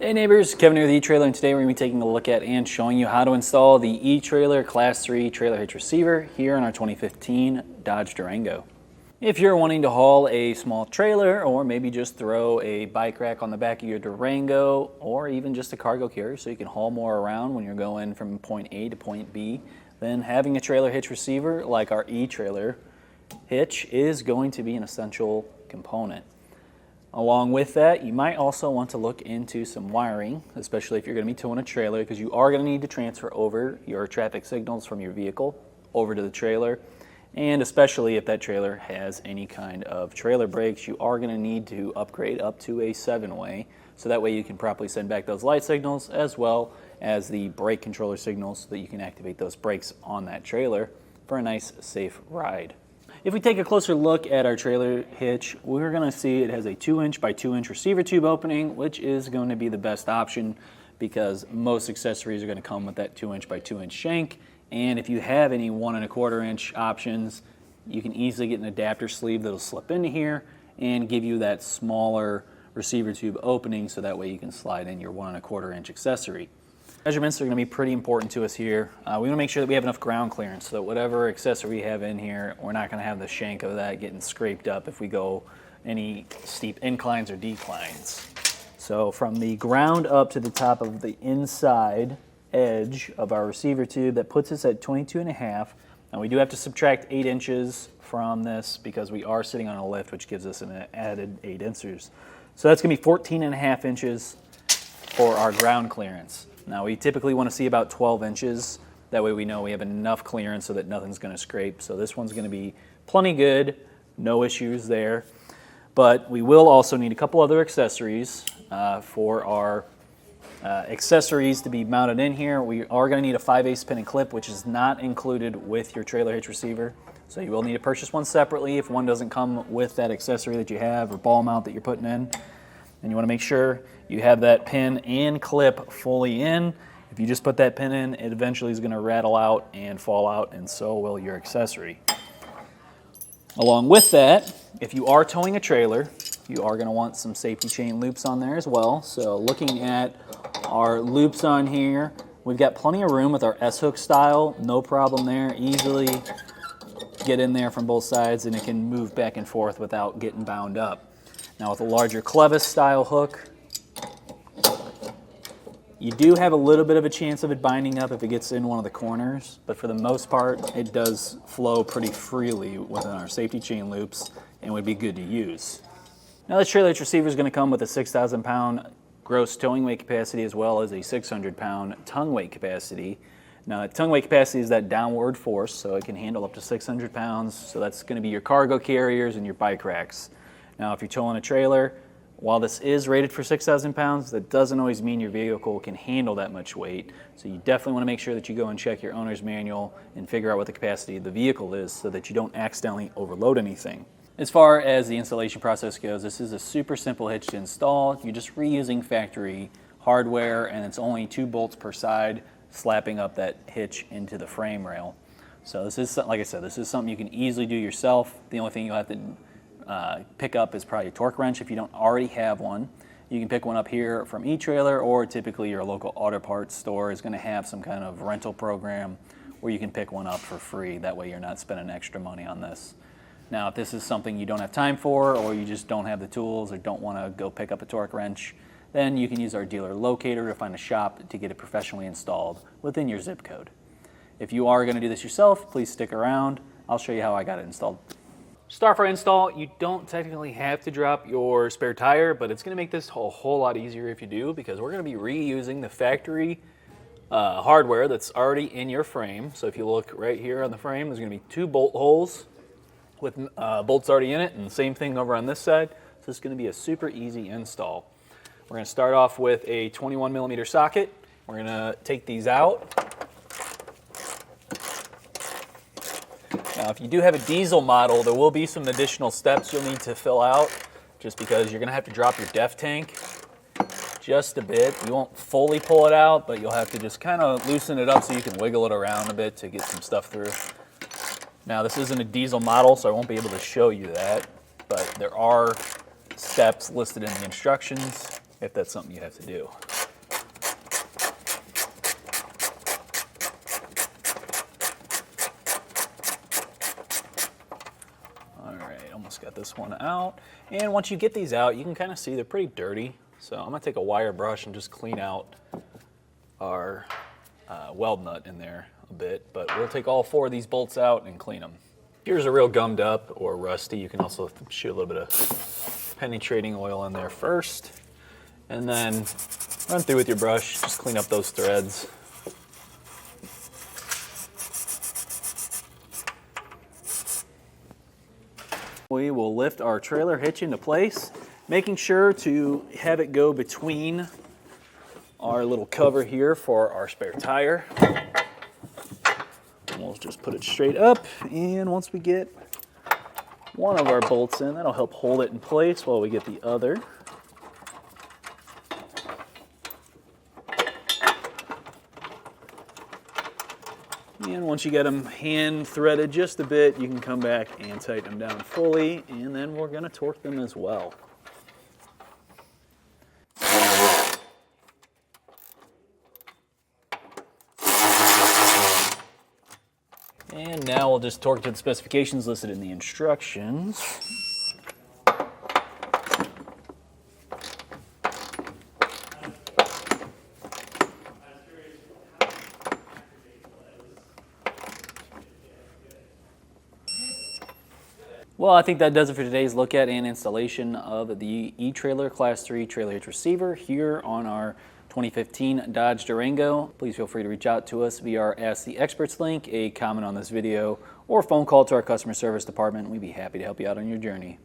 Hey neighbors, Kevin here with eTrailer, and today we're going to be taking a look at and showing you how to install the eTrailer Class 3 trailer hitch receiver here on our 2015 Dodge Durango. If you're wanting to haul a small trailer, or maybe just throw a bike rack on the back of your Durango, or even just a cargo carrier so you can haul more around when you're going from point A to point B, then having a trailer hitch receiver like our eTrailer hitch is going to be an essential component. Along with that, you might also want to look into some wiring, especially if you're going to be towing a trailer, because you are going to need to transfer over your traffic signals from your vehicle over to the trailer. And especially if that trailer has any kind of trailer brakes, you are going to need to upgrade up to a 7-way, so that way you can properly send back those light signals as well as the brake controller signals so that you can activate those brakes on that trailer for a nice, safe ride. If we take a closer look at our trailer hitch, we're going to see it has a 2-inch by 2-inch receiver tube opening, which is going to be the best option because most accessories are going to come with that 2-inch by 2-inch shank. And if you have any 1 1/4-inch options, you can easily get an adapter sleeve that'll slip into here and give you that smaller receiver tube opening, so that way you can slide in your 1 1/4-inch accessory. Measurements are going to be pretty important to us here. We want to make sure that we have enough ground clearance so that whatever accessory we have in here, we're not going to have the shank of that getting scraped up if we go any steep inclines or declines. So from the ground up to the top of the inside edge of our receiver tube, that puts us at 22.5. Now we do have to subtract 8 inches from this because we are sitting on a lift, which gives us an added 8 inches. So that's going to be 14.5 inches for our ground clearance. Now we typically want to see about 12 inches. That way we know we have enough clearance so that nothing's going to scrape. So this one's going to be plenty good, no issues there. But we will also need a couple other accessories for our accessories to be mounted in here. We are going to need a 5/8 pin and clip, which is not included with your trailer hitch receiver. So you will need to purchase one separately if one doesn't come with that accessory that you have or ball mount that you're putting in. And you want to make sure you have that pin and clip fully in. If you just put that pin in, it eventually is going to rattle out and fall out, and so will your accessory. Along with that, if you are towing a trailer, you are going to want some safety chain loops on there as well. So looking at our loops on here, we've got plenty of room with our S-hook style, no problem there. Easily get in there from both sides and it can move back and forth without getting bound up. Now with a larger clevis style hook, you do have a little bit of a chance of it binding up if it gets in one of the corners, but for the most part, it does flow pretty freely within our safety chain loops and would be good to use. Now this trailer hitch receiver is going to come with a 6,000-pound gross towing weight capacity as well as a 600-pound tongue weight capacity. Now that tongue weight capacity is that downward force, so it can handle up to 600 pounds, so that's going to be your cargo carriers and your bike racks. Now if you're towing a trailer, while this is rated for 6,000 pounds, that doesn't always mean your vehicle can handle that much weight. So you definitely want to make sure that you go and check your owner's manual and figure out what the capacity of the vehicle is so that you don't accidentally overload anything. As far as the installation process goes, this is a super simple hitch to install. You're just reusing factory hardware, and it's only 2 bolts per side slapping up that hitch into the frame rail. So this is, like I said, this is something you can easily do yourself. The only thing you'll have to pick up is probably a torque wrench if you don't already have one. You can pick one up here from eTrailer, or typically your local auto parts store is going to have some kind of rental program where you can pick one up for free. That way you're not spending extra money on this. Now if this is something you don't have time for, or you just don't have the tools or don't want to go pick up a torque wrench, then you can use our dealer locator to find a shop to get it professionally installed within your zip code. If you are going to do this yourself, please stick around. I'll show you how I got it installed. Start for install, you don't technically have to drop your spare tire, but it's going to make this a whole lot easier if you do, because we're going to be reusing the factory hardware that's already in your frame. So if you look right here on the frame, there's going to be 2 bolt holes with bolts already in it, and the same thing over on this side. So it's going to be a super easy install. We're going to start off with a 21mm socket. We're going to take these out. Now if you do have a diesel model, there will be some additional steps you'll need to fill out, just because you're going to have to drop your def tank just a bit. You won't fully pull it out, but you'll have to just kind of loosen it up so you can wiggle it around a bit to get some stuff through. Now this isn't a diesel model, so I won't be able to show you that, but there are steps listed in the instructions. if that's something you have to do. All right, almost got this one out. And once you get these out, you can kind of see they're pretty dirty. So I'm gonna take a wire brush and just clean out our weld nut in there a bit, but we'll take all 4 of these bolts out and clean them. Here's a real gummed up or rusty. You can also shoot a little bit of penetrating oil in there first, and then run through with your brush, just clean up those threads. We will lift our trailer hitch into place, making sure to have it go between our little cover here for our spare tire. We'll just put it straight up, and once we get one of our bolts in, that'll help hold it in place while we get the other. And once you get them hand threaded just a bit, you can come back and tighten them down fully, and then we're going to torque them as well. And now we'll just torque to the specifications listed in the instructions. Well, I think that does it for today's look at and installation of the eTrailer Class 3 trailer hitch receiver here on our 2015 Dodge Durango. Please feel free to reach out to us via our Ask the Experts link, a comment on this video, or phone call to our customer service department. We'd be happy to help you out on your journey.